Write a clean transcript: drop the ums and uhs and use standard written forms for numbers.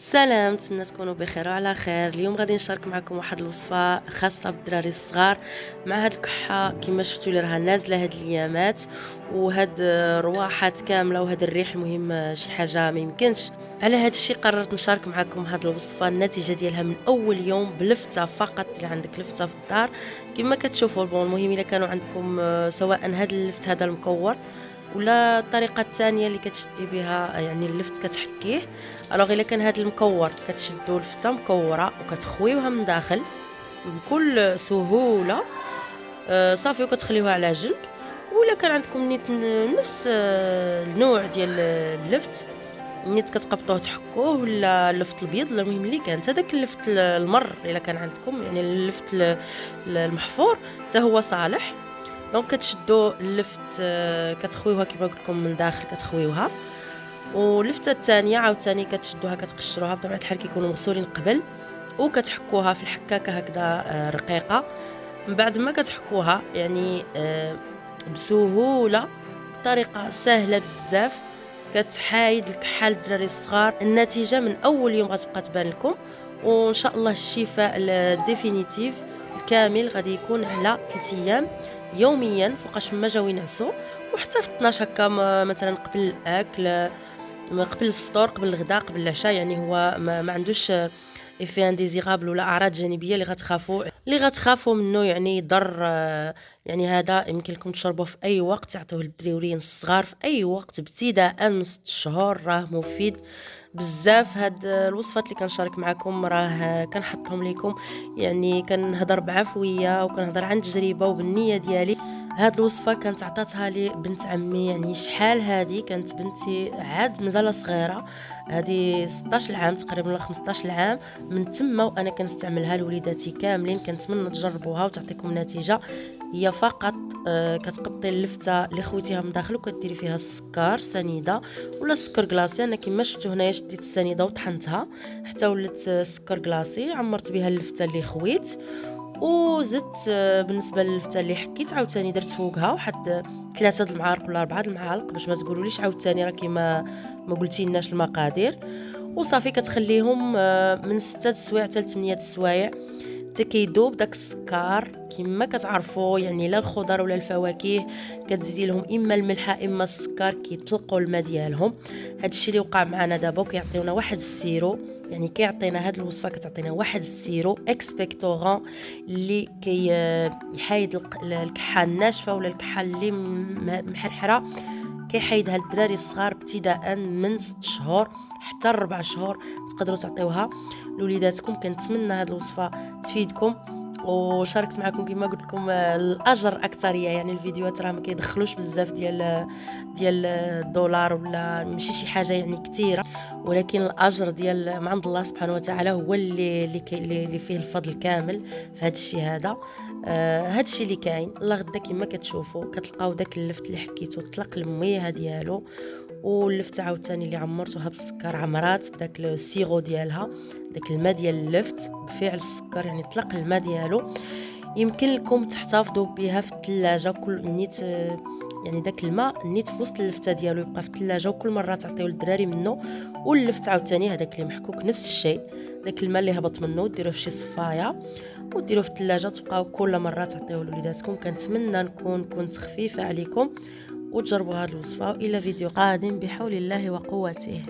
سلام، نتمنى تكونوا بخير وعلى خير. اليوم غادي نشارك معكم واحد الوصفه خاصه بالدراري الصغار مع هاد الكحه كما شفتوا اللي راها نازله هاد الايامات، وهاد الرواحات كامله وهاد الريح. المهم شي حاجه ما يمكنش. على هاد الشيء قررت نشارك معكم هاد الوصفه، النتيجه ديالها من اول يوم بلفته فقط. اللي عندك لفته في الدار كما كتشوفوا. المهم الا كانوا عندكم سواء هاد اللفت هذا المكور ولا الطريقه الثانيه اللي كتشدي بها يعني اللفت كتحكيه. الوغ الا كان هذا المكور كتشدوا لفته مكوره وكتخويوها من داخل بكل سهوله، صافي وكتخليوها على جنب. ولا كان عندكم نيت نفس النوع ديال اللفت، نيت كتقبطوه تحكوه، ولا اللفت الابيض، ولا المهم اللي كانت هذاك اللفت المر الا كان عندكم، يعني اللفت المحفور حتى هو صالح. دونك كتشدوا اللفت كتخويوها كما قلت لكم من داخل كتخويوها، واللفته الثانيه عاوتاني كتشدوها كتقشروها بطبيعه الحال كيكونوا مغسولين قبل، وكتحكوها في الحكاكه هكذا رقيقه. من بعد ما كتحكوها يعني بسهوله بطريقه سهله بزاف كتحايد الكحه للدراري الصغار. النتيجه من اول يوم غتبقى تبان لكم، وان شاء الله الشفاء الديفينيتيف الكامل غادي يكون على 3 ايام يوميا فوقاش ما جاو ينعسوا، وحتى في 12 هكا مثلا قبل الاكل، قبل الفطور، قبل الغداء، قبل العشاء. يعني هو ما عندوش ايفي انديزيرابل ولا اعراض جانبيه اللي غتخافوا منه، يعني يضر. يعني هذا يمكن لكم تشربوه في اي وقت، تعطوه للدريورين الصغار في اي وقت ابتداء من 6 شهور. راه مفيد بزاف. هاد الوصفات اللي كنشارك معكم راه كنحطهم لكم، يعني كنهضر بعفويه وكنهضر عن تجربه وبالنيه ديالي. هاد الوصفه كانت عطاتها لي بنت عمي، يعني شحال هادي كانت بنتي عاد مازال صغيره، هادي 16 عام تقريبا ولا 15 عام. من تما وانا كنستعملها لوليداتي كاملين. كنتمنى تجربوها وتعطيكم نتيجه. هي فقط كتقطي اللفته اللي خويتيها من داخل وكديري فيها السكر سنيده ولا السكر كلاصي. انا كما شفتوا هنايا شديت السنيده وطحنتها حتى ولات سكر كلاصي، عمرت بها اللفته اللي خويت، وزدت بالنسبه للفته اللي حكيت عاوتاني درت فوقها واحد 3 المعالق ولا 4 المعالق باش ما تقولوليش عاوتاني راه كيما ما قلتيلناش المقادير. وصافي كتخليهم من 6 السوايع حتى ل 8 السوايع حتى كيذوب داك السكر كما كتعرفوا. يعني لا الخضر ولا الفواكه كتزيدي لهم اما الملحه اما السكر كيطلقوا الماء ديالهم. هادشي اللي وقع معنا دابا كيعطيونا واحد السيرو، يعني كيعطينا هاد الوصفه كتعطينا واحد السيرو اكسبكتورون اللي يحايد الكحه الناشفه ولا الكحه اللي محرحره. كيحيدها للدراري الصغار ابتداء من 6 شهور حتى 4 شهور. تقدروا تعطيوها لوليداتكم. كنتمنى هاد الوصفه تفيدكم، وشاركت معكم كما قلت لكم الاجر اكثريه. يعني الفيديوهات راه ما كيدخلوش بزاف ديال الدولار ولا ماشي شي حاجه يعني كثيره، ولكن الاجر ديال من عند الله سبحانه وتعالى هو اللي فيه الفضل كامل في هذا الشيء هذا. هذا الشيء اللي كاين. الله غدا كما كتشوفوا كتلقاو داك اللفت اللي حكيتو طلق الميه ديالو، واللفت عاوتاني اللي عمرتوها بالسكر عمرات بداك السيرو ديالها، داك الماء ديال اللفت بفعل السكر يعني طلق الماء ديالو. يمكن لكم تحتفظوا بها في الثلاجه كل نيت، يعني داك الماء نيت في وسط اللفته ديالو يبقى في الثلاجه، وكل مره تعطيو للدراري منه. واللفت عاوتاني هذاك اللي محكوك نفس الشيء، داك الماء اللي هبط منه ديروه في شي صفايه وديروه في الثلاجه، تبقاو كل مره تعطيوه لوليداتكم. كنتمنى كنت خفيفه عليكم وتجربوا هذه الوصفه. الى فيديو قادم بحول الله وقوته.